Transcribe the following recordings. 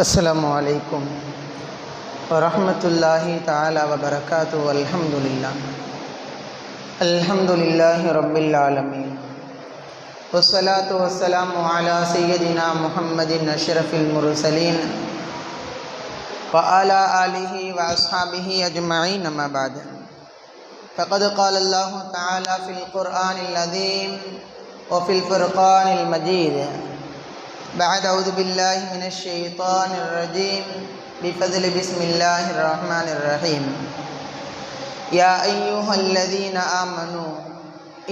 السلام عليكم ورحمة الله تعالى وبركاته الحمد لله رب العالمين والصلاة والسلام على سيدنا محمد أشرف المرسلين وعلى آله وأصحابه أجمعين أما بعد فقد قال الله تعالى في القرآن العظيم وفي الفرقان المجيد بعد أعوذ بالله من الشيطان الرجيم بفضل بسم الله الرحمن الرحيم يا أيها الذين آمنوا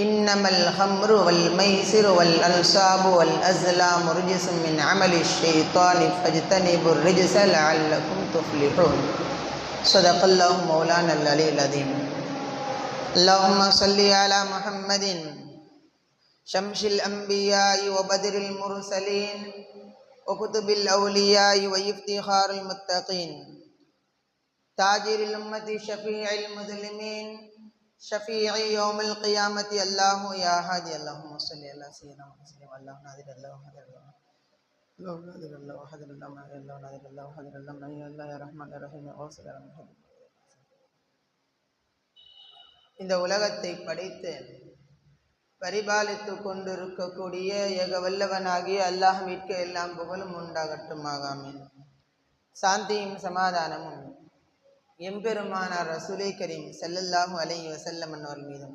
إنما الخمر والميسر والأنصاب والأزلام رجس من عمل الشيطان فاجتنبوا الرجس لعلكم تفلحون صدق الله مولانا العلي العظيم اللهم صل على محمد شمس الأنبياء وبدر المرسلين وكتب الأولياء وإفتخار المتقين تاجر الأمة شفيع المذنبين شفيع يوم القيامة الله يا هادي اللهم صل على سيدنا محمد الله نادر الله حضر الله الله نادر الله حضر الله الله نادر الله حضر الله الله يا رحمن يا رحيم وصل على محمد. இந்த உலகத்தை படைத்து பரிபாலித்து கொண்டிருக்கக்கூடிய ஏகவல்லவனாகிய அல்லாஹ்விற்கு எல்லாம் புகழும் உண்டாகட்டுமாக. ஆமீன். சாந்தியும் சமாதானமும் எம்பெருமானார் ரசூலே கரீம் ஸல்லல்லாஹு அலைஹி வஸல்லம் அன்னவர் மீதும்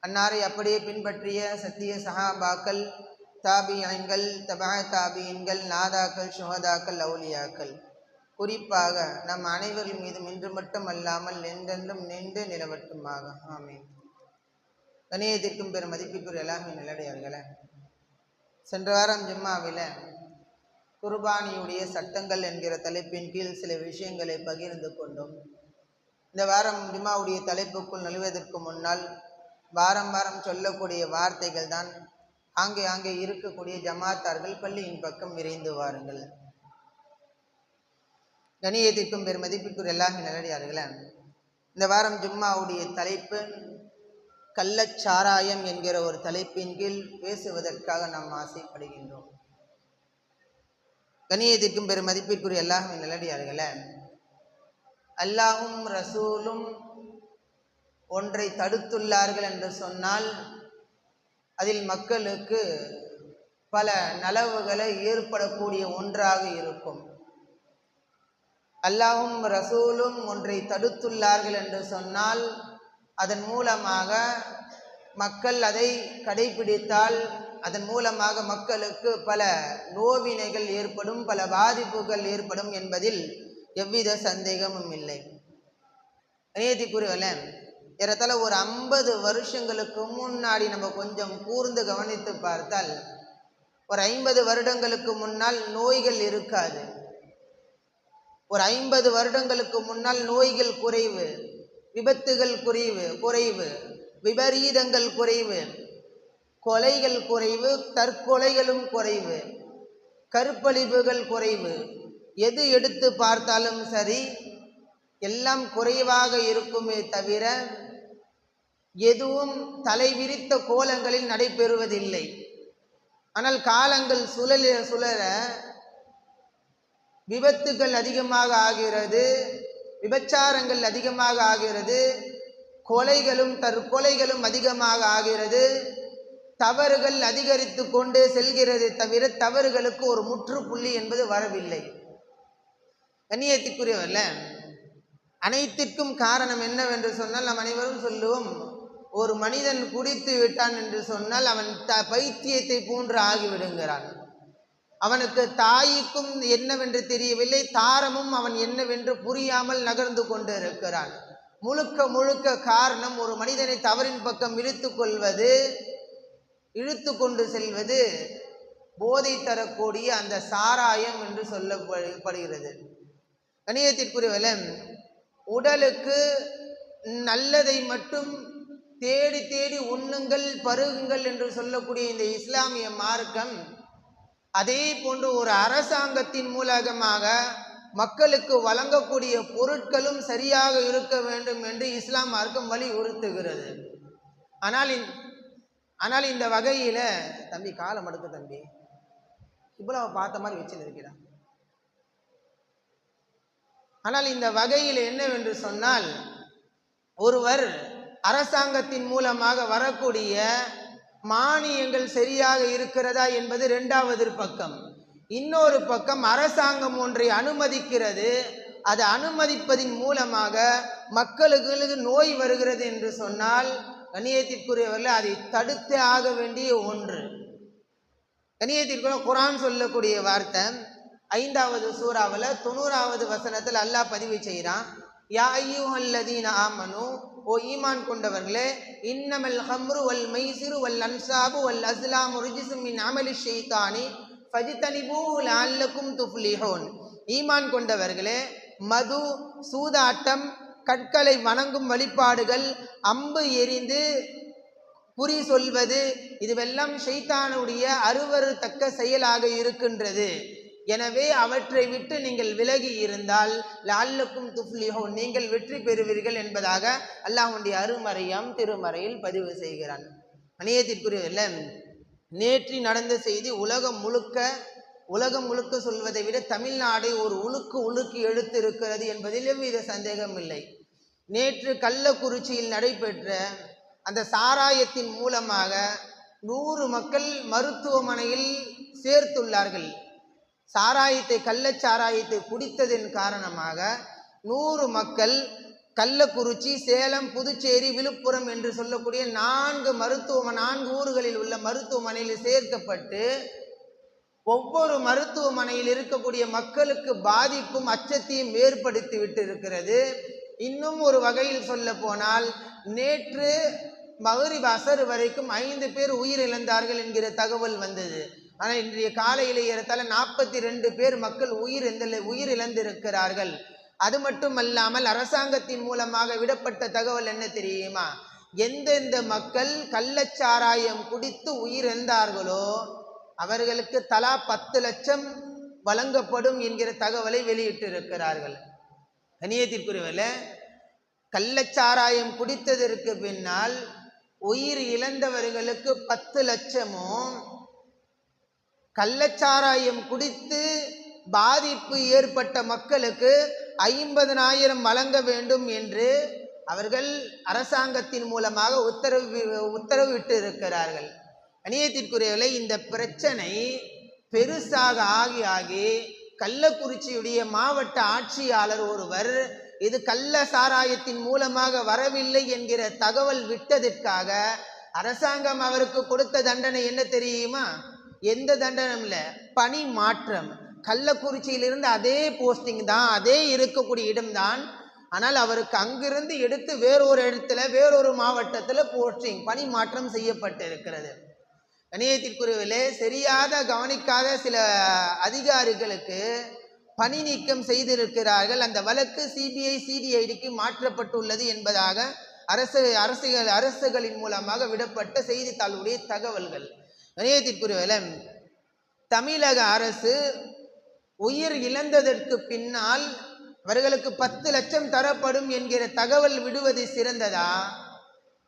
அன்னாரை அப்படியே பின்பற்றிய சத்திய சஹாபாக்கள், தாபியீன்கள், தபா தாபியீன்கள், நாதாக்கள், ஷுஹதாக்கள், அவுலியாக்கள், குறிப்பாக நம் அனைவர்கள் மீதும் இன்று மட்டும் அல்லாமல் என்றென்றும் நின்று நிலவட்டுமாக. ஆமீன். கணியத்திற்கும் பெரும் மதிப்பிற்குரிய எல்லாமே நல்லடையார்களே, சென்ற வாரம் ஜும்மாவில் குர்பானியுடைய சட்டங்கள் என்கிற தலைப்பின் கீழ் சில விஷயங்களை பகிர்ந்து கொண்டோம். இந்த வாரம் ஜும்மாவுடைய தலைப்புக்குள் நுழைவதற்கு முன்னால் வாரம் வாரம் சொல்லக்கூடிய வார்த்தைகள் தான் ஆங்கே இருக்கக்கூடிய ஜமாத்தார்கள் பள்ளியின் பக்கம் விரைந்து வாருங்கள். கணியத்திற்கும் பெரும் மதிப்பிற்குரிய எல்லாமே நல்லடையார்களே, இந்த வாரம் ஜும்மாவுடைய தலைப்பு கள்ளச்சாராயம் என்கிற ஒரு தலைப்பின் கீழ் பேசுவதற்காக நாம் ஆசைப்படுகின்றோம். கணியத்திற்கும் பெரும் மதிப்பிற்குரிய எல்லாமே நல்லடியார்களே, அல்லாஹும் ரசூலும் ஒன்றை தடுத்துள்ளார்கள் என்று சொன்னால் அதில் மக்களுக்கு பல நலவுகளை ஏற்படக்கூடிய ஒன்றாக இருக்கும். அல்லாஹும் ரசூலும் ஒன்றை தடுத்துள்ளார்கள் என்று சொன்னால் அதன் மூலமாக மக்கள் அதை கடைபிடித்தால் அதன் மூலமாக மக்களுக்கு பல நோவினைகள் ஏற்படும், பல பாதிப்புகள் ஏற்படும் என்பதில் எவ்வித சந்தேகமும் இல்லை. கணியத்திற்குரியவர்களே, ஏறத்தாழ ஒரு 50 வருஷங்களுக்கு முன்னாடி நம்ம கொஞ்சம் கூர்ந்து கவனித்து பார்த்தால் ஒரு 50 வருடங்களுக்கு முன்னால் நோய்கள் இருக்காது. ஒரு 50 வருடங்களுக்கு முன்னால் நோய்கள் குறைவு, விபத்துகள் குறைவு, விபரீதங்கள் குறைவு, கொலைகள் குறைவு, தற்கொலைகளும் குறைவு, கற்பழிப்புகள் குறைவு. எது எடுத்து பார்த்தாலும் சரி எல்லாம் குறைவாக இருக்குமே தவிர எதுவும் தலைவிரித்த கோலங்களில் நடைபெறுவதில்லை. ஆனால் காலங்கள் சுழல விபத்துகள் அதிகமாக ஆகிறது, விபச்சாரங்கள் அதிகமாக ஆகிறது, கொலைகளும் தற்கொலைகளும் அதிகமாக ஆகிறது, தவறுகள் அதிகரித்து கொண்டே செல்கிறது தவிர தவறுகளுக்கு ஒரு முற்றுப்புள்ளி என்பது வரவில்லை. கண்ணியத்திற்குரியவர்கள, அனைத்திற்கும் காரணம் என்னவென்று சொன்னால் நாம் அனைவரும் சொல்லுவோம், ஒரு மனிதன் குடித்து விட்டான் என்று சொன்னால் அவன் பைத்தியத்தை போன்று ஆகிவிடுகிறான். அவனுக்கு தாய்க்கும் என்னவென்று தெரியவில்லை, தாரமும் அவன் என்னவென்று புரியாமல் நகர்ந்து கொண்டு இருக்கிறான். முழுக்க காரணம் ஒரு மனிதனை தவறின் பக்கம் இழுத்து கொண்டு செல்வது போதை தரக்கூடிய அந்த சாராயம் என்று சொல்லப்படுகிறது. கணியத்திற்குரியவர்களே, உடலுக்கு நல்லதை மட்டும் தேடி உண்ணுங்கள், பருகுங்கள் என்று சொல்லக்கூடிய இந்த இஸ்லாமிய மார்க்கம் அதே போன்று ஒரு அரசாங்கத்தின் மூலமாக மக்களுக்கு வழங்கக்கூடிய பொருட்களும் சரியாக இருக்க வேண்டும் என்று இஸ்லாம் மார்க்கம் வலியுறுத்துகிறது. ஆனால் இந்த வகையில் தம்பி காலம் அடுக்க தம்பி இவ்வளவு பார்த்த மாதிரி வச்சு இருக்கிறான். ஆனால் இந்த வகையில் என்னவென்று சொன்னால், ஒருவர் அரசாங்கத்தின் மூலமாக வரக்கூடிய மானியங்கள் சரியாக இருக்கிறதா என்பது இரண்டாவது பக்கம். இன்னொரு பக்கம் அரசாங்கம் ஒன்றை அனுமதிக்கிறது, அதை அனுமதிப்பதின் மூலமாக மக்களுக்கு நோய் வருகிறது என்று சொன்னால் கண்ணியத்திற்குரியவர்கள் அதை தடுத்தே ஆக வேண்டிய ஒன்று. கண்ணியத்திற்குரிய குர்ஆன் சொல்லக்கூடிய வார்த்தை 5வது சூறாவில் 90வது வசனத்தில் அல்லாஹ் பதிவு செய்கிறான், யா அய்யுஹல்லதீன ஆமனு, ஓ ஈமான் கொண்டவர்களே, இன்னமல் ஹம்ரு வல் மைசிரு வல் அன்சாபு வல் அஸ்லாமு ரிஜ்ஸும் மின் அமலி ஷைத்தானி ஃபஜ்தனிபூஹு லஅல்லக்கும் துஃப்லிஹூன். ஈமான் கொண்டவர்களே, மது, சூதாட்டம், கற்களை வணங்கும் வழிபாடுகள், அம்பு எறிந்து குறி சொல்வது, இதுவெல்லாம் ஷைத்தானுடைய அருவருத்தக்க செயலாக இருக்கின்றது. எனவே அவற்றை விட்டு நீங்கள் விலகி இருந்தால் லஅல்லக்கும் துஃப்லிஹூன், நீங்கள் வெற்றி பெறுவீர்கள் என்பதாக அல்லாஹ்வுடைய அருமறையாம் திருமறையில் பதிவு செய்கிறான். அநியத்திற்குரியவர்களே, நேற்று நடந்த செய்தி உலகம் முழுக்க சொல்வதை விட தமிழ்நாடை ஒரு உலுக்கு எடுத்து இருக்கிறது என்பதில் எவ்வித சந்தேகம் இல்லை. நேற்று கள்ளக்குறிச்சியில் நடைபெற்ற அந்த சாராயத்தின் மூலமாக 100 மக்கள் மருத்துவமனையில் சேர்த்துள்ளார்கள். கள்ளச்சாராயத்தை குடித்ததன் காரணமாக 100 மக்கள் கள்ளக்குறிச்சி, சேலம், புதுச்சேரி, விழுப்புரம் என்று சொல்லக்கூடிய 4 ஊர்களில் உள்ள மருத்துவமனையில் சேர்க்கப்பட்டு ஒவ்வொரு மருத்துவமனையில் இருக்கக்கூடிய மக்களுக்கு பாதிப்பும் அச்சத்தையும் ஏற்படுத்தி விட்டு இருக்கிறது. இன்னும் ஒரு வகையில் சொல்ல போனால், நேற்று மகரிப் அசர் வரைக்கும் 5 பேர் உயிரிழந்தார்கள் என்கிற தகவல் வந்தது. ஆனால் இன்றைய காலையில் ஏறத்தாழ 42 பேர் மக்கள் உயிரிழந்திருக்கிறார்கள். அது மட்டுமல்லாமல் அரசாங்கத்தின் மூலமாக விடப்பட்ட தகவல் என்ன தெரியுமா? எந்தெந்த மக்கள் கள்ளச்சாராயம் குடித்து உயிரிழந்தார்களோ அவர்களுக்கு தலா 10 லட்சம் வழங்கப்படும் என்கிற தகவலை வெளியிட்டிருக்கிறார்கள். கண்ணியத்திற்குரியவர்களே, கள்ளச்சாராயம் குடித்ததற்கு பின்னால் உயிர் இழந்தவர்களுக்கு 10 லட்சமும், கள்ளச்சாராயம் குடித்து பாதிப்பு ஏற்பட்ட மக்களுக்கு 50,000 வழங்க வேண்டும் என்று அவர்கள் அரசாங்கத்தின் மூலமாக உத்தரவிட்டு இருக்கிறார்கள். கண்ணியத்திற்குரியவர்களே, இந்த பிரச்சனை பெருசாக ஆகி கள்ளக்குறிச்சியுடைய மாவட்ட ஆட்சியாளர் ஒருவர் இது கள்ள சாராயத்தின் மூலமாக வரவில்லை என்கிற தகவல் விட்டதற்காக அரசாங்கம் அவருக்கு கொடுத்த தண்டனை என்ன தெரியுமா? எந்த தண்டனை இல்லை, பணி மாற்றம். கள்ளக்குறிச்சியிலிருந்து அதே போஸ்டிங் தான், அதே இருக்கக்கூடிய இடம்தான். ஆனால் அவருக்கு அங்கிருந்து எடுத்து வேறொரு மாவட்டத்தில் போஸ்டிங், பணி மாற்றம் செய்யப்பட்டிருக்கிறது. கண்ணியத்திற்குரியவர்களே, கவனிக்காத சில அதிகாரிகளுக்கு பணி நீக்கம் செய்திருக்கிறார்கள். அந்த வழக்கு சிபிஐ சிடிஐடிக்கு மாற்றப்பட்டுள்ளது என்பதாக அரசுகளின் மூலமாக விடப்பட்ட செய்தித்தாளுடைய தகவல்கள். கண்ணியத்திற்குரியவர்களே, தமிழக அரசு உயிர் இழந்ததற்கு பின்னால் அவர்களுக்கு 10 லட்சம் தரப்படும் என்கிற தகவல் விடுவது சிறந்ததா,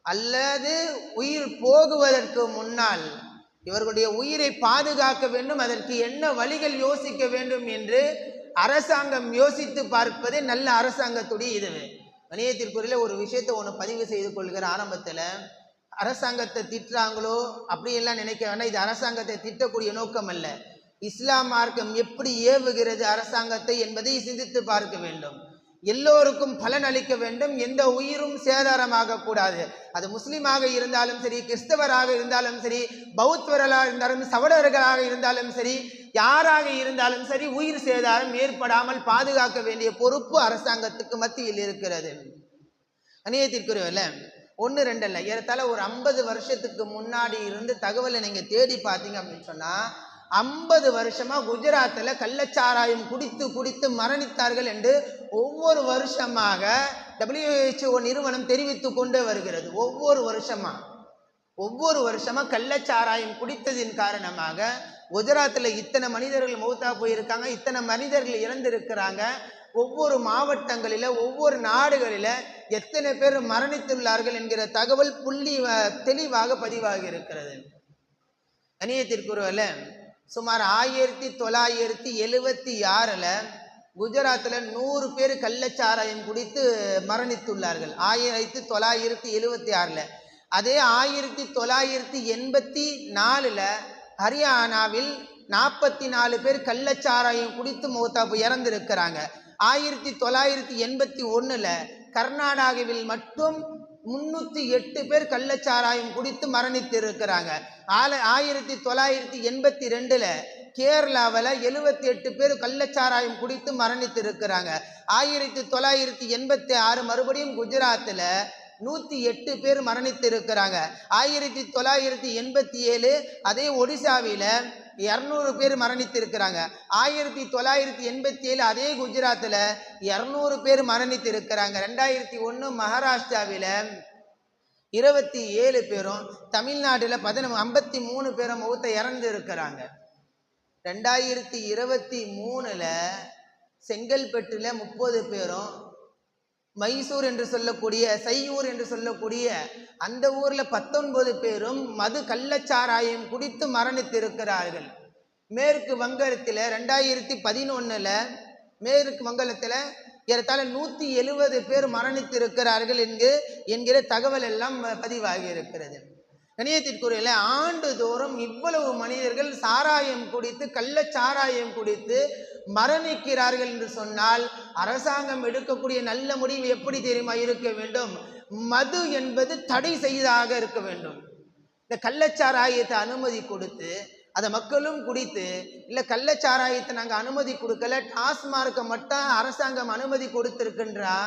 அல்லது உயிர் போகுவதற்கு முன்னால் இவர்களுடைய உயிரை பாதுகாக்க வேண்டும், அதற்கு என்ன வழிகள் யோசிக்க வேண்டும் என்று அரசாங்கம் யோசித்து பார்ப்பதே நல்ல அரசாங்கத்துடைய இதுவே. கண்ணியத்திற்குரிய ஒரு விஷயத்தை பதிவு செய்து கொள்கிற ஆரம்பத்தில், அரசாங்கத்தை திட்டுறாங்களோ அப்படியெல்லாம் நினைக்க வேண்டாம். இது அரசாங்கத்தை திட்டக்கூடிய நோக்கம் அல்ல. இஸ்லாம் மார்க்கம் எப்படி ஏவுகிறது அரசாங்கத்தை என்பதை சிந்தித்து பார்க்க வேண்டும். எல்லோருக்கும் பலன் அளிக்க வேண்டும், எந்த உயிரும் சேதாரமாக கூடாது. அது முஸ்லீமாக இருந்தாலும் சரி, கிறிஸ்தவராக இருந்தாலும் சரி, பௌத்தவர்களாக இருந்தாலும், சவடர்களாக இருந்தாலும் சரி, யாராக இருந்தாலும் சரி, உயிர் சேதாரம் ஏற்படாமல் பாதுகாக்க வேண்டிய பொறுப்பு அரசாங்கத்துக்கு மத்தியில் இருக்கிறது. அநியத்திற்குரியவர்களே, 1-2 இல்லை, ஏறத்தாழ ஒரு 50 வருஷத்துக்கு முன்னாடி இருந்து தகவலை நீங்கள் தேடி பார்த்தீங்க அப்படின்னு சொன்னால், 50 வருஷமா குஜராத்தில் கள்ளச்சாராயம் குடித்து மரணித்தார்கள் என்று ஒவ்வொரு வருஷமாக WHO நிறுவனம் தெரிவித்து கொண்டே வருகிறது. ஒவ்வொரு வருஷமா கள்ளச்சாராயம் குடித்ததின் காரணமாக குஜராத்தில் இத்தனை மனிதர்கள் மௌத்தா போயிருக்காங்க, இத்தனை மனிதர்கள் இறந்திருக்கிறாங்க. ஒவ்வொரு மாவட்டங்களில், ஒவ்வொரு நாடுகளில் எத்தனை பேர் மரணித்துள்ளார்கள் என்கிற தகவல் தெளிவாக பதிவாகி இருக்கிறது. கண்ணியத்திற்குரியவர்களே, சுமார் 1976 குஜராத்தில் 100 பேர் கள்ளச்சாராயம் குடித்து மரணித்துள்ளார்கள் 1976. அதே 1984 ஹரியானாவில் 44 பேர் கள்ளச்சாராயம் குடித்து இறந்திருக்கிறாங்க. 1981 கர்நாடகாவில் மட்டும் 308 பேர் கள்ளச்சாராயம் குடித்து மரணித்து இருக்கிறாங்க. 1982 கேரளாவில் 78 பேர் கள்ளச்சாராயம் குடித்து மரணித்து இருக்கிறாங்க. 1986 மறுபடியும் குஜராத்தில் 108 பேர் மரணித்து இருக்கிறாங்க. 1987 அதே ஒடிசாவில் 200 பேர் மரணித்து இருக்கிறாங்க. 1987 அதே குஜராத்தில் 200 பேர் மரணித்து இருக்கிறாங்க. 2001 மகாராஷ்டிராவில் 27 பேரும், தமிழ்நாட்டில் 53 பேரும் இறந்து இருக்கிறாங்க. 2023 செங்கல்பட்டில் 30 பேரும், மைசூர் என்று சொல்லக்கூடிய சையூர் என்று சொல்லக்கூடிய அந்த ஊரில் 19 பேரும் மது கள்ளச்சாராயம் குடித்து மரணித்திருக்கிறார்கள். மேற்கு வங்கத்தில் 2011 மேற்கு வங்கத்தில் ஏறத்தாழ 170 பேர் மரணித்திருக்கிறார்கள் என்கிற தகவல் எல்லாம் பதிவாகி இருக்கிறது. கணியத்திற்குரிய ஆண்டுதோறும் இவ்வளவு மனிதர்கள் சாராயம் குடித்து கள்ளச்சாராயம் குடித்து மரணிக்கிறார்கள் என்று சொன்னால் அரசாங்கம் எடுக்கக்கூடிய நல்ல முடிவு எப்படி தெரியுமா இருக்க வேண்டும்? மது என்பது தடை செய்தாக இருக்க வேண்டும். இந்த கள்ளச்சாராயத்தை அனுமதி கொடுத்து அதை மக்களும் குடித்து, இல்லை கள்ளச்சாராயத்தை நாங்கள் அனுமதி கொடுக்கல, டாஸ்மார்க்கை மட்டும் அரசாங்கம் அனுமதி கொடுத்துருக்குன்றா.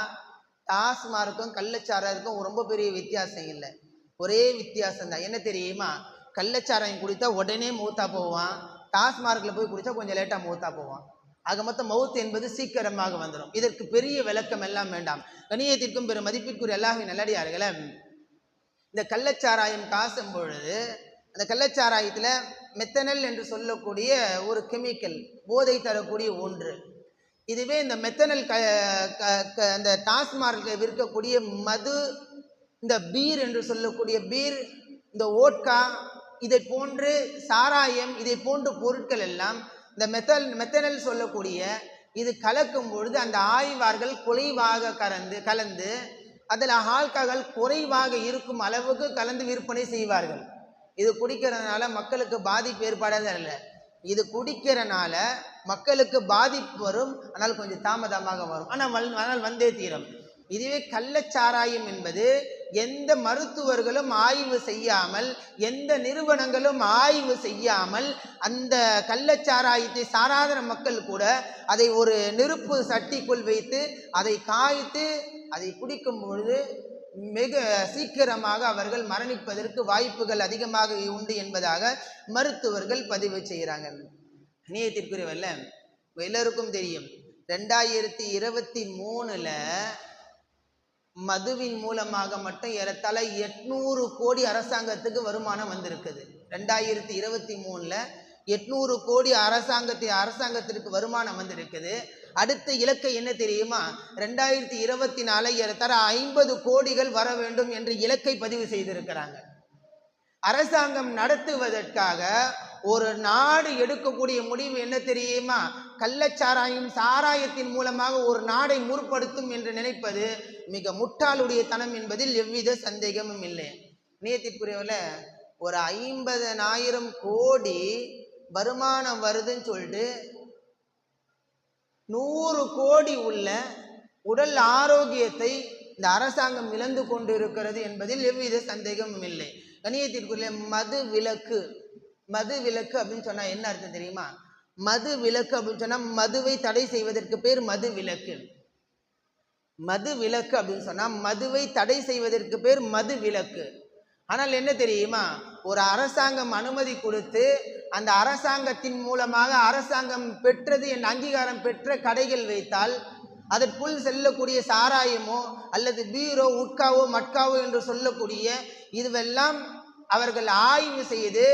டாஸ்மார்க்கும் கள்ளச்சாராயத்துக்கும் ரொம்ப பெரிய வித்தியாசம் இல்லை, ஒரே வித்தியாசம் தான். என்ன தெரியுமா? கள்ளச்சாராயம் குடித்தா உடனே மௌத்தா போவான், டாஸ்மார்க்கில் போய் குடித்தா கொஞ்சம் லேட்டாக மௌத்தா போவான். ஆக மொத்தம் மௌத் என்பது சீக்கிரமாக வந்துடும். இதற்கு பெரிய விளக்கம் எல்லாம் வேண்டாம். கணியத்திற்கும் பெரும் மதிப்பிற்குரிய அல்லாஹ்வின் நல்லடியார்களே, இந்த கள்ளச்சாராயம் காசும் பொழுது அந்த கள்ளச்சாராயத்தில் மெத்தனல் என்று சொல்லக்கூடிய ஒரு கெமிக்கல், போதை தரக்கூடிய ஒன்று. இதுவே இந்த மெத்தனல் அந்த டாஸ்மார்க்கில் விற்கக்கூடிய மது, இந்த பீர் என்று சொல்லக்கூடிய பீர், இந்த ஓட்கா, இதை போன்று சாராயம், இதை போன்ற பொருட்கள் எல்லாம் இந்த மெத்தனல் சொல்லக்கூடிய இது கலக்கும் பொழுது அந்த ஆய்வார்கள் குறைவாக கலந்து அதில் ஆல்கஹால் குறைவாக இருக்கும் அளவுக்கு கலந்து விற்பனை செய்வார்கள். இது குடிக்கிறதுனால மக்களுக்கு பாதிப்பு ஏற்படாதல்ல, இது குடிக்கிறனால மக்களுக்கு பாதிப்பு வரும், ஆனால் கொஞ்சம் தாமதமாக வரும், ஆனால் வந்தே தீரும். இதுவே கள்ளச்சாராயம் என்பது எந்த மருத்துவர்களும் ஆய்வு செய்யாமல், எந்த நிறுவனங்களும் ஆய்வு செய்யாமல் அந்த கள்ளச்சாராயத்தை சாராத மக்கள் கூட அதை ஒரு நெருப்பு சட்டிக்குள் வைத்து அதை காய்த்து அதை குடிக்கும் பொழுது மிக சீக்கிரமாக அவர்கள் மரணிப்பதற்கு வாய்ப்புகள் அதிகமாக உண்டு என்பதாக மருத்துவர்கள் பதிவு செய்கிறாங்க. இணையத்திற்குரியவல்ல எல்லோருக்கும் தெரியும், 2023 மதுவின் மூலமாக மட்டும் ஏறத்தாழ 800 கோடி அரசாங்கத்துக்கு வருமானம் வந்திருக்குது. 2023 800 கோடி அரசாங்கத்திற்கு வருமானம் வந்திருக்குது. அடுத்த இலக்கை என்ன தெரியுமா? 2024 ஏறத்தாழ 50 கோடிகள் வர வேண்டும் என்று இலக்கை பதிவு செய்திருக்கிறாங்க. அரசாங்கம் நடத்துவதற்காக ஒரு நாடு எடுக்கக்கூடிய முடிவு என்ன தெரியுமா? சாராயத்தின் மூலமாக ஒரு நாடை முற்படுத்தும் என்று நினைப்பது மிக முட்டாளுடைய தனம் என்பதில் எவ்வித சந்தேகமும் இல்லை. நேயத்திற்குரியவர்கள, ஒரு 50,000 கோடி வருமானம் வருதுன்னு சொல்லிட்டு 100 கோடி உள்ள உடல் ஆரோக்கியத்தை இந்த அரசாங்கம் இழந்து கொண்டு இருக்கிறது என்பதில் எவ்வித சந்தேகமும் இல்லை. கணியத்திற்குரிய மது விலக்கு அப்படின்னு சொன்னா என்ன அர்த்தம் தெரியுமா? மது விலக்கு அப்படின்னு சொன்னா மதுவை தடை செய்வதற்கு பேர் மது விலக்கு. மது விலக்கு அப்படின்னு சொன்னா மதுவை தடை செய்வதற்கு பேர் மது விலக்கு. ஆனால் என்ன தெரியுமா? ஒரு அரசாங்கம் அனுமதி கொடுத்து அந்த அரசாங்கத்தின் மூலமாக அரசாங்கம் பெற்றது என் அங்கீகாரம் பெற்ற கடைகள் வைத்தால் அதற்குள் செல்லக்கூடிய சாராயமோ அல்லது பீரோ, உட்காவோ, மட்காவோ என்று சொல்லக்கூடிய இதுவெல்லாம் அவர்கள் ஆய்வு செய்து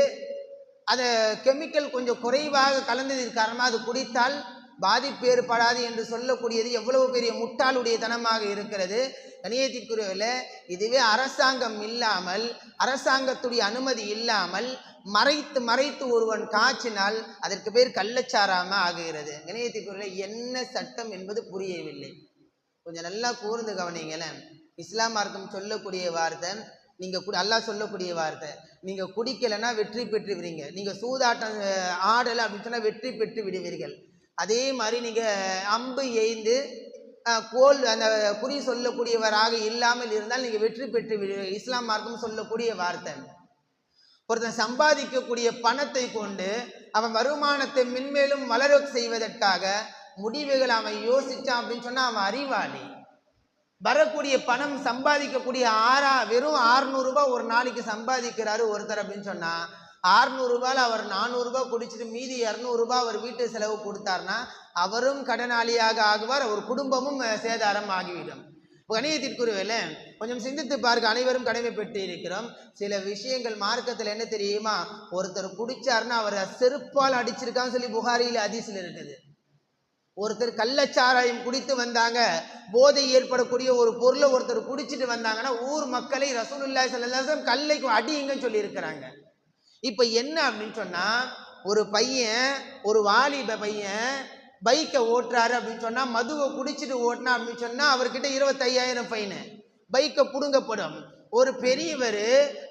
அந்த கெமிக்கல் கொஞ்சம் குறைவாக கலந்ததின் காரணமாக அது குடித்தால் பாதிப்பு ஏற்படாது என்று சொல்லக்கூடியது எவ்வளவு பெரிய முட்டாளுடைய தனமாக இருக்கிறது. கணியத்திற்குரியவர்களே, இதுவே அரசாங்கம் இல்லாமல், அரசாங்கத்துடைய அனுமதி இல்லாமல் மறைத்து மறைத்து ஒருவன் காய்ச்சினால் அதற்கு பேர் கள்ளச்சாராம ஆகுகிறது. இணையத்திற்குரிய என்ன சட்டம் என்பது புரியவில்லை. கொஞ்சம் நல்லா கூர்ந்து கவனிங்களேன். இஸ்லாம் மார்க்கம் சொல்லக்கூடிய வார்த்தை, நீங்கள் அல்லாஹ் சொல்லக்கூடிய வார்த்தை, நீங்கள் குடிக்கலைன்னா வெற்றி பெற்று விடுவீங்க, நீங்கள் சூதாட்டம் ஆடலை அப்படின்னு சொன்னால் வெற்றி பெற்று விடுவீர்கள். அதே மாதிரி நீங்கள் அம்பு எய்ந்து கோல் அந்த குறி சொல்லக்கூடியவராக இல்லாமல் இருந்தால் நீங்கள் வெற்றி பெற்று விடுவீர்கள். இஸ்லாம் மார்க்கம் சொல்லக்கூடிய வார்த்தை. ஒருத்தன் சம்பாதிக்கக்கூடிய பணத்தை கொண்டு அவன் வருமானத்தை மென்மேலும் வளர செய்வதற்காக முடிவுகள் அவன் யோசிச்சான் அப்படின்னு சொன்னா அவன் அறிவாளி. வரக்கூடிய பணம் சம்பாதிக்கக்கூடிய வெறும் 600 ரூபாய் ஒரு நாளைக்கு சம்பாதிக்கிறாரு ஒருத்தர் அப்படின்னு சொன்னா 600 ரூபாயில் அவர் 400 ரூபாய் குடிச்சிட்டு மீதி 200 ரூபாய் அவர் வீட்டு செலவு கொடுத்தார்னா அவரும் கடனாளியாக ஆகுவார், அவர் குடும்பமும் சேதாரம் ஆகிவிடும். கணியத்திற்குரியவர்கள கொஞ்சம் சிந்தித்து பார்க்க அனைவரும் கடமைப்பட்டு இருக்கிறோம். சில விஷயங்கள் மார்க்கத்தில் என்ன தெரியுமா, ஒருத்தர் குடிச்சாருன்னா அவர் செருப்பால் அடிச்சிருக்கான்னு சொல்லி புகாரியில் ஹதீஸ்ல இருக்குது. ஒருத்தர் கள்ளச்சாராயம் குடித்து வந்தாங்க, போதை ஏற்படக்கூடிய ஒரு பொருளை ஒருத்தர் குடிச்சிட்டு வந்தாங்கன்னா ஊர் மக்களை ரசூலுல்லாஹி ஸல்லல்லாஹு அலைஹி வஸல்லம் கல்லைக்கு அடியுங்கன்னு சொல்லி இருக்கிறாங்க. இப்ப என்ன அப்படின்னு சொன்னா, ஒரு பையன், ஒரு வாலிப பையன் பைக்கை ஓட்டுறாரு அப்படின்னு சொன்னா, மதுவை குடிச்சிட்டு ஓட்டினா அப்படின்னு சொன்னா அவர்கிட்ட 25,000 ஃபைனு, பைக்கை புடுங்கப்படும். ஒரு பெரியவர்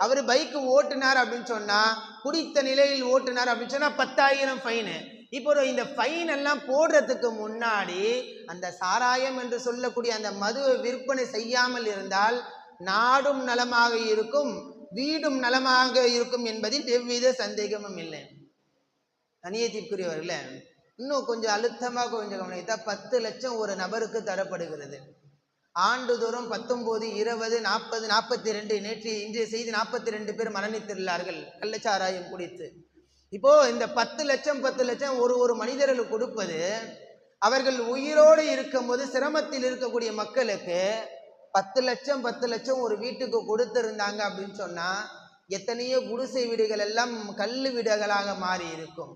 அவர் பைக்கு ஓட்டுனார் அப்படின்னு சொன்னா, குடித்த நிலையில் ஓட்டுனார் அப்படின்னு சொன்னா 10,000 ஃபைனு. இப்போ இந்த ஃபைன் எல்லாம் போடுறதுக்கு முன்னாடி அந்த சாராயம் என்று சொல்லக்கூடிய அந்த மதுவை விற்பனை செய்யாமல் இருந்தால் நாடும் நலமாக இருக்கும், வீடும் நலமாக இருக்கும் என்பதில் எவ்வித சந்தேகமும் இல்லை. கணியத்திற்குரியவர்களே, இன்னும் கொஞ்சம் அழுத்தமாக கொஞ்சம் கவனித்தா 10 லட்சம் ஒரு நபருக்கு தரப்படுகிறது. ஆண்டுதோறும் 19, 20, 40, 42, இன்றைய செய்தி 42 பேர் மரணித்துள்ளார்கள் கள்ளச்சாராயம் குடித்து. இப்போ இந்த 10 லட்சம் ஒரு மனிதர்களுக்கு கொடுப்பது, அவர்கள் உயிரோடு இருக்கும் போது சிரமத்தில் இருக்கக்கூடிய மக்களுக்கு 10 லட்சம் ஒரு வீட்டுக்கு கொடுத்திருந்தாங்க அப்படின்னு சொன்னா எத்தனையோ குடிசை வீடுகள் எல்லாம் கல்லு வீடுகளாக மாறி இருக்கும்.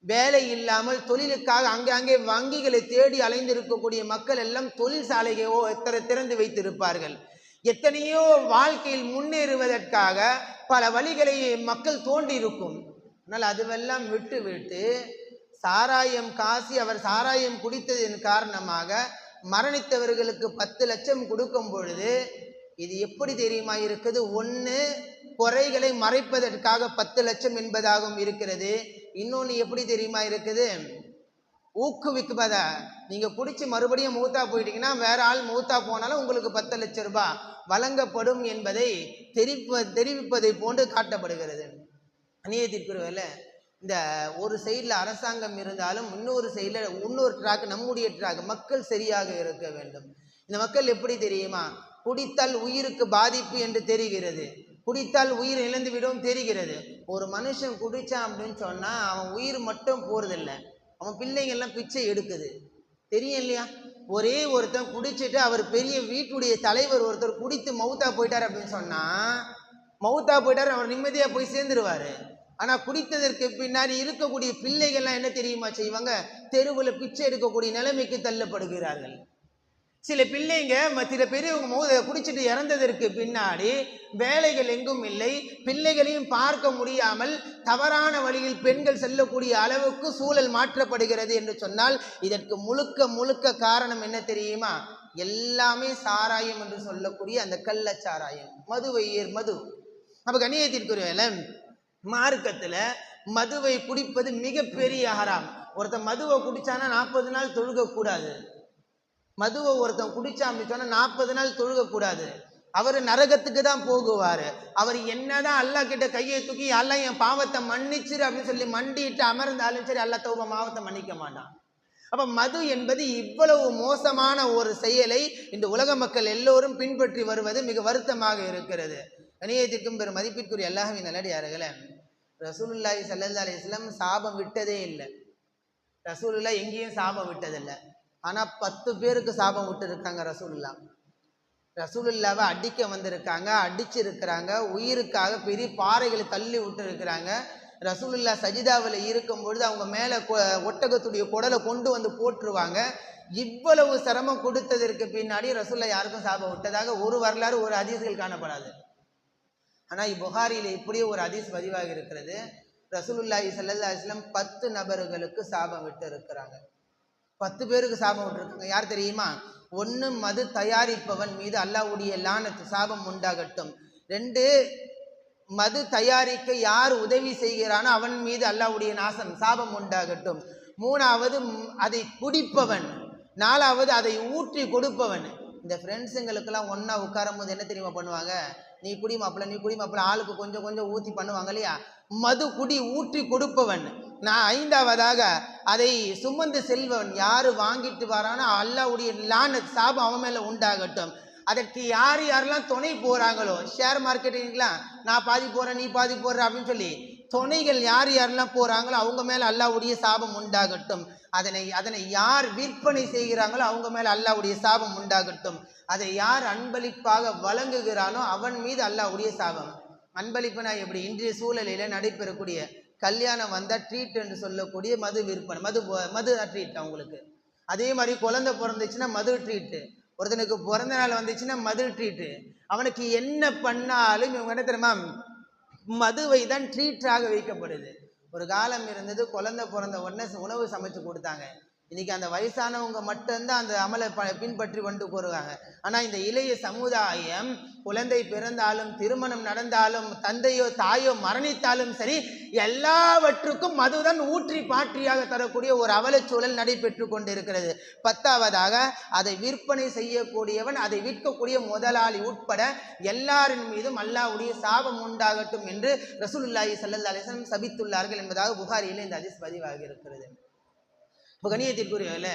வேலை இல்லாமல் தொழிலுக்காக அங்கே வங்கிகளை தேடி அலைந்திருக்கக்கூடிய மக்கள் எல்லாம் தொழிற்சாலையோ திறந்து வைத்திருப்பார்கள். எத்தனையோ வாழ்க்கையில் முன்னேறுவதற்காக பல வழிகளை மக்கள் தோண்டி இருக்கும். ஆனால் அதுவெல்லாம் விட்டு சாராயம் காசி அவர் சாராயம் குடித்ததின் காரணமாக மரணித்தவர்களுக்கு 10 லட்சம் கொடுக்கும் பொழுது இது எப்படி தெரியுமா இருக்குது? ஒன்று, குறைகளை மறைப்பதற்காக 10 லட்சம் என்பதாகவும் இருக்கிறது. இன்னொன்று எப்படி தெரியுமா இருக்குது? ஊக்குவிக்குவதா, நீங்கள் குடிச்சு மறுபடியும் மூத்தா போயிட்டீங்கன்னா வேற ஆள் மூத்தா போனாலும் உங்களுக்கு 10 லட்சம் ரூபாய் வழங்கப்படும் என்பதை தெரிவிப்பதை போன்று காட்டப்படுகிறது. அநியாயத்திற்குரியவர்கள, இந்த ஒரு சைடில் அரசாங்கம் இருந்தாலும் இன்னொரு சைடில் இன்னொரு ட்ராக், நம்முடைய ட்ராக், மக்கள் சரியாக இருக்க வேண்டும். இந்த மக்கள் எப்படி தெரியுமா, குடித்தால் உயிருக்கு பாதிப்பு என்று தெரிகிறது, குடித்தால் உயிர் இழந்து விடும் தெரிகிறது. ஒரு மனுஷன் குடித்தான் அப்படின்னு சொன்னால் அவன் உயிர் மட்டும் போகிறதில்லை, அவன் பிள்ளைங்கள்லாம் பிச்சை எடுக்குது, தெரியும் இல்லையா? ஒரே ஒருத்தன் குடிச்சிட்டு அவர் பெரிய வீட்டுடைய தலைவர் ஒருத்தர் குடித்து மவுத்தா போயிட்டார் அப்படின்னு சொன்னால் அவர் நிம்மதியாக போய் சேர்ந்துருவார். ஆனால் குடித்ததற்கு பின்னாடி இருக்கக்கூடிய பிள்ளைகள்லாம் என்ன தெரியுமா செய்வாங்க? தெருவில் பிச்சை எடுக்கக்கூடிய நிலைமைக்கு தள்ளப்படுகிறார்கள். சில பிள்ளைங்க சில பெரியவங்க குடிச்சிட்டு இறந்ததற்கு பின்னாடி வேலைகள் எங்கும் இல்லை, பிள்ளைகளையும் பார்க்க முடியாமல் தவறான வழியில் பெண்கள் செல்லக்கூடிய அளவுக்கு சூழல் மாற்றப்படுகிறது என்று சொன்னால் இதற்கு முழுக்க காரணம் என்ன தெரியுமா? எல்லாமே சாராயம் என்று சொல்லக்கூடிய அந்த கள்ளச்சாராயம், மது. அப்ப கண்ணியத்திற்குரியவர்களே, மார்க்கத்தில் மதுவை குடிப்பது மிகப்பெரிய ஹராம். ஒருத்தன் மதுவை குடிச்சானா 40 நாள் தொழுகக்கூடாது. மதுவை ஒருத்தன் குடிச்சா அப்படின்னு சொன்னா 40 நாள் தொழுகக்கூடாது. அவர் நரகத்துக்கு தான் போகுவார். அவர் என்னதான் அல்லாஹ் கிட்ட கையை தூக்கி அல்லாஹ் என் பாவத்தை மன்னிச்சிரு அப்படின்னு சொல்லி மண்டிட்டு அமர்ந்தாலும் சரி அல்லாஹ் தௌபா பாவத்தை மன்னிக்க மாட்டான். அப்ப மது என்பது இவ்வளவு மோசமான ஒரு செயலை இந்த உலக மக்கள் எல்லோரும் பின்பற்றி வருவது மிக வருத்தமாக இருக்கிறது. கணியத்திற்கும் பெரும் மதிப்பிற்குரிய அல்லாஹ்வின் நல்லடியார்களே, ரசூலுல்லாஹி ஸல்லல்லாஹு அலைஹி வஸல்லம் சாபம் விட்டதே இல்லை. ரசூலுல்லாஹ் எங்கேயும் சாபம் விட்டதில்லை. ஆனால் 10 பேருக்கு சாபம் விட்டு இருக்காங்க. ரசூலுல்லாவை அடிக்க வந்திருக்காங்க, அடிச்சிருக்கிறாங்க, உயிருக்காக பெரிய பாறைகளை தள்ளி விட்டு இருக்கிறாங்க. ரசூலுல்லா சஜிதாவில் இருக்கும் பொழுது அவங்க மேலே ஒட்டகத்துடைய குடலை கொண்டு வந்து போட்டுருவாங்க. இவ்வளவு சிரமம் கொடுத்ததற்கு பின்னாடி ரசூலுல்லா யாருக்கும் சாபம் விட்டதாக ஒரு வரலாறு, ஒரு ஹதீஸ்கள் காணப்படாது. ஆனால் புகாரியில் இப்படியே ஒரு ஹதீஸ் பதிவாக இருக்கிறது. ரசூலுல்லாஹி ஸல்லல்லாஹு அலைஹி வஸல்லம் 10 நபர்களுக்கு சாபம் விட்டு இருக்கிறாங்க. 10 பேருக்கு சாபம் விட்டுருக்காங்க. யார் தெரியுமா? 1, மது தயாரிப்பவன் மீது அல்லாஹ்வுடைய லானத் சாபம் உண்டாகட்டும். 2, மது தயாரிக்க யார் உதவி செய்கிறானோ அவன் மீது அல்லாஹ்வுடைய நாசம் சாபம் உண்டாகட்டும். 3வது அதை குடிப்பவன். 4வது அதை ஊற்றி கொடுப்பவன். இந்த ஃப்ரெண்ட்ஸுங்களுக்கெல்லாம் ஒன்றா உட்காரும் போது என்ன தெரியுமா பண்ணுவாங்க? நீ குடி மாப்பிள்ள ஆளுக்கு கொஞ்சம் கொஞ்சம் ஊற்றி பண்ணுவாங்க இல்லையா? மது குடி ஊற்றி கொடுப்பவன். 5வதாக அதை சுமந்து செல்வன். யார் வாங்கிட்டு வரானோ அல்லாஹ்வுடைய லானத் சாபம் அவன் மேலே உண்டாகட்டும். அதற்கு யார் யாரெல்லாம் துணை போகிறாங்களோ, ஷேர் மார்க்கெட்டிங்லாம் நான் பாதி போகிறேன் நீ பாதி போடுற அப்படின்னு சொல்லி துணைகள் யார் யாரெல்லாம் போகிறாங்களோ அவங்க மேலே அல்லாஹ்வுடைய சாபம் உண்டாகட்டும். அதனை யார் விற்பனை செய்கிறாங்களோ அவங்க மேலே அல்லாஹ்வுடைய சாபம் உண்டாகட்டும். அதை யார் அன்பளிப்பாக வழங்குகிறானோ அவன் மீது அல்லாஹ்வுடைய சாபம். அன்பளிப்புனா எப்படி? இன்றைய சூழலில் நடைபெறக்கூடிய கல்யாணம் வந்தால் ட்ரீட் என்று சொல்லக்கூடிய மது விற்பனை, மது ட்ரீட் அவங்களுக்கு. அதே மாதிரி குழந்தை பிறந்துச்சுன்னா மது ட்ரீட்டு. ஒருத்தனுக்கு பிறந்த நாள் வந்துச்சுன்னா மது ட்ரீட்டு. அவனுக்கு என்ன பண்ணாலும் இவங்க என்ன தெரியுமா? மதுவை தான் ட்ரீட்டாக வைக்கப்படுது. ஒரு காலம் இருந்தது, குழந்தை பிறந்த உடனே உணவு சமைச்சு கொடுத்தாங்க. இன்னைக்கு அந்த வயசானவங்க மட்டும்தான் அந்த அமலை பின்பற்றி கொண்டு போகிறாங்க. ஆனால் இந்த இளைய சமுதாயம் குழந்தை பிறந்தாலும் திருமணம் நடந்தாலும் தந்தையோ தாயோ மரணித்தாலும் சரி, எல்லாவற்றுக்கும் மதுதான் ஊற்றி பாற்றியாக தரக்கூடிய ஒரு அவலச்சூழல் நடைபெற்று கொண்டிருக்கிறது. 10வதாக அதை விற்பனை செய்யக்கூடியவன், அதை விற்கக்கூடிய முதலாளி உட்பட எல்லாரின் மீதும் அல்லாஹ்வுடைய சாபம் உண்டாகட்டும் என்று ரசூலுல்லாஹி ஸல்லல்லாஹு அலைஹி வஸல்லம் சபித்துள்ளார்கள் என்பதாக புகாரியில் இந்த ஹதீஸ் பதிவாகி இருக்கிறது. இப்போ கண்ணியத்திற்குரியவர்களே,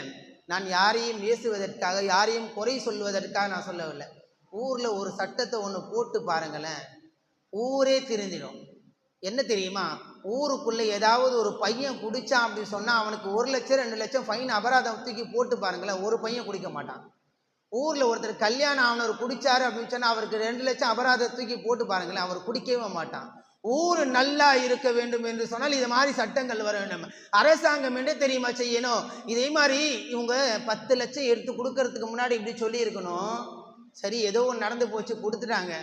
நான் யாரையும் ஏசுவதற்காக யாரையும் குறை சொல்வதற்காக நான் சொல்லவில்லை. ஊரில் ஒரு சட்டத்தை ஒன்று போட்டு பாருங்களேன், ஊரே திருந்திடும். என்ன தெரியுமா? ஊருக்குள்ளே ஏதாவது ஒரு பையன் குடித்தான் அப்படின்னு சொன்னால் அவனுக்கு 1 லட்சம் 2 லட்சம் ஃபைன் அபராதம் தூக்கி போட்டு பாருங்களேன், ஒரு பையன் குடிக்க மாட்டான். ஊரில் ஒருத்தர் கல்யாணம் ஆனவர் குடித்தார் அப்படின்னு சொன்னால் அவருக்கு 2 லட்சம் அபராதம் தூக்கி போட்டு பாருங்களேன், அவர் குடிக்கவே மாட்டான். ஊர் நல்லா இருக்க வேண்டும் என்று சொன்னால் இது மாதிரி சட்டங்கள் வர வேண்டும். அரசாங்கம் என்ன தெரியுமா செய்யணும்? இதே மாதிரி இவங்க 10 லட்சம் எடுத்து கொடுக்கறதுக்கு முன்னாடி இப்படி சொல்லியிருக்கணும். சரி, ஏதோ ஒன்று நடந்து போச்சு, கொடுத்துட்டாங்க.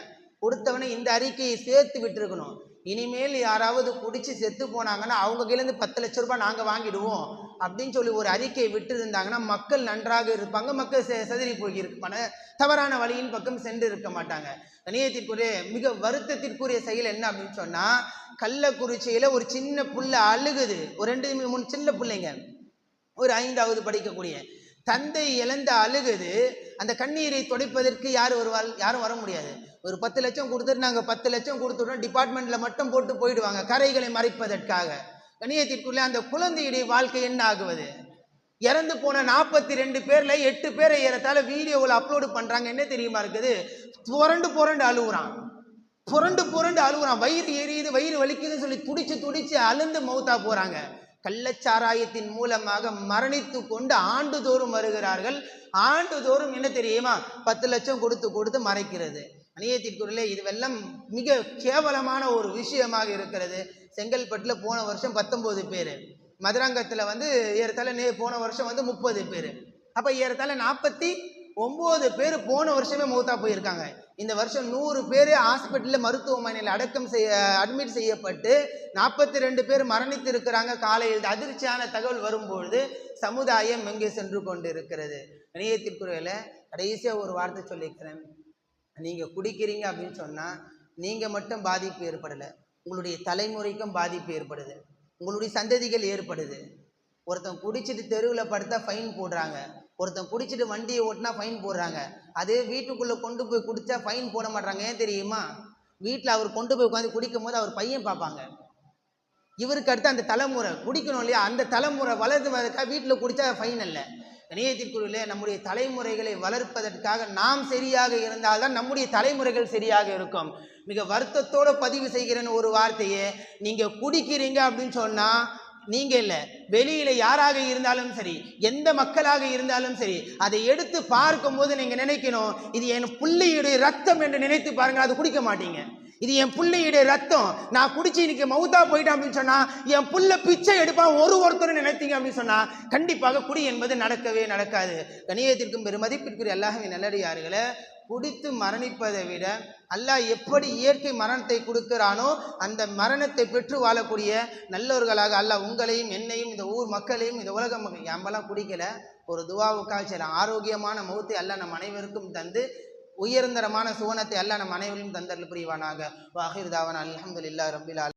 கொடுத்தவனே இந்த அறிக்கையை சேர்த்து விட்டுருக்கணும். இனிமேல் யாராவது குடிச்சு செத்து போனாங்கன்னா அவங்க கையிலேருந்து 10 லட்சம் ரூபாய் நாங்கள் வாங்கிடுவோம் அப்படின்னு சொல்லி ஒரு அறிக்கையை விட்டு இருந்தாங்கன்னா மக்கள் நன்றாக இருப்பாங்க. மக்கள் சதறி போயிருப்பாங்க, தவறான வழியின் பக்கம் சென்று இருக்க மாட்டாங்க. கணியத்திற்குரிய மிக வருத்தத்திற்குரிய செயல் என்ன அப்படின்னு சொன்னால், கள்ளக்குறிச்சியில் ஒரு சின்ன புள்ள அழுகுது. ஒரு 2-3 சின்ன பிள்ளைங்க, ஒரு 5வது படிக்கக்கூடிய தந்தை இழந்த அழுகுது. அந்த கண்ணீரை துடைப்பதற்கு யார் வருவாள்? யாரும் வர முடியாது. ஒரு 10 லட்சம் கொடுத்துட்டு நாங்கள் 10 லட்சம் கொடுத்துட்டோம் டிபார்ட்மெண்ட்டில் மட்டும் போட்டு போயிடுவாங்க கரைகளை மறைப்பதற்காக. கணியத்திற்குள்ளே அந்த குழந்தையுடைய வாழ்க்கை என்ன ஆகுவது? இறந்து போன 42 பேரில் 8 பேரை ஏறத்தால வீடியோவில் அப்லோடு பண்ணுறாங்க. என்ன தெரியுமா இருக்குது? புரண்டு அழுகுறான், புரண்டு அழுகுறான். வயிறு எரியுது, வயிறு வலிக்குதுன்னு சொல்லி துடிச்சு அழுந்து மௌத்தா போகிறாங்க. கள்ளச்சாராயத்தின் மூலமாக மரணித்து கொண்டு ஆண்டுதோறும் வருகிறார்கள். ஆண்டுதோறும் என்ன தெரியுமா? 10 லட்சம் கொடுத்து மறைக்கிறது. அநியத்திற்குள்ளே இதுவெல்லாம் மிக கேவலமான ஒரு விஷயமாக இருக்கிறது. செங்கல்பட்டில் போன வருஷம் 19 பேர், மதுராங்கத்தில் ஏறத்தாழ போன வருஷம் 30 பேர். அப்போ ஏறத்தாழ 49 பேர் போன வருஷமே மௌத்தா போயிருக்காங்க. இந்த வருஷம் 100 பேர் ஹாஸ்பிட்டலில் மருத்துவமனையில் அட்மிட் செய்யப்பட்டு 42 பேர் மரணித்து இருக்கிறாங்க. காலையில் அதிர்ச்சியான தகவல் வரும்பொழுது சமுதாயம் எங்கே சென்று கொண்டு இருக்கிறது? இணையத்திற்குறையில் கடைசியாக ஒரு வார்த்தை சொல்லியிருக்கிறேன். நீங்கள் குடிக்கிறீங்க அப்படின்னு சொன்னால் நீங்கள் மட்டும் பாதிப்பு ஏற்படலை, உங்களுடைய தலைமுறைக்கும் பாதிப்பு ஏற்படுது, உங்களுடைய சந்ததிகள் ஏற்படுது. ஒருத்தன் குடிச்சிட்டு தெருவில் படுத்தா ஃபைன் போடுறாங்க, ஒருத்தன் குடிச்சிட்டு வண்டியை ஓட்டினா ஃபைன் போடுறாங்க. அதே வீட்டுக்குள்ளே கொண்டு போய் குடித்தா ஃபைன் போட மாட்டாங்க. ஏன் தெரியுமா? வீட்டில் அவர் கொண்டு போய் உட்காந்து குடிக்கும் போது அவர் பையன் பார்ப்பாங்க. இவருக்கு அடுத்து அந்த தலைமுறை குடிக்கணும் இல்லையா, அந்த தலைமுறை வளர்த்துவதற்காக வீட்டில் குடித்தா ஃபைன் இல்லை. இணையத்திற்குள்ளே நம்முடைய தலைமுறைகளை வளர்ப்பதற்காக நாம் சரியாக இருந்தால்தான் நம்முடைய தலைமுறைகள் சரியாக இருக்கும். மிக வருத்தத்தோடு பதிவு செய்கிறேன்னு ஒரு வார்த்தையே, நீங்கள் குடிக்கிறீங்க அப்படின்னு சொன்னால் நீங்கள் இல்லை, வெளியில் யாராக இருந்தாலும் சரி, எந்த மக்களாக இருந்தாலும் சரி, அதை எடுத்து பார்க்கும்போது நீங்கள் நினைக்கணும், இது என் புள்ளையுடைய ரத்தம் என்று நினைத்து பாருங்கள். அது குடிக்க மாட்டீங்க. இது என் புள்ளையுடைய ரத்தம், நான் குடிச்சு இன்னைக்கு மவுத்தா போயிட்டேன் அப்படின்னு சொன்னால் என் புள்ள பிச்சை எடுப்பான் ஒருத்தரும் நினைத்தீங்க அப்படின்னு சொன்னால் கண்டிப்பாக குடி என்பது நடக்கவே நடக்காது. கணியத்திற்கும் பெருமதிப்பிற்குரிய அல்லாஹ்வின் நல்லடியார்களே, குடித்து மரணிப்பதை விட அல்லாஹ் எப்படி இயற்கை மரணத்தை கொடுக்கிறானோ அந்த மரணத்தை பெற்று வாழக்கூடிய நல்லவர்களாக அல்லாஹ் உங்களையும் என்னையும் இந்த ஊர் மக்களையும் இந்த உலக மக்கள் யாம்பெல்லாம் குடிக்கல ஒரு துவாவுக்காக சரி ஆரோக்கியமான மௌத்தை அல்லாஹ் நம் அனைவருக்கும் தந்து உயர்ந்தரமான சுவனத்தை அல்லாஹ் நம் அனைவரையும் தந்தல் புரிவானாக. வாஹிர் தாவானா அல்ஹம்துலில்லாஹி ரப்பில் ஆலமீன்.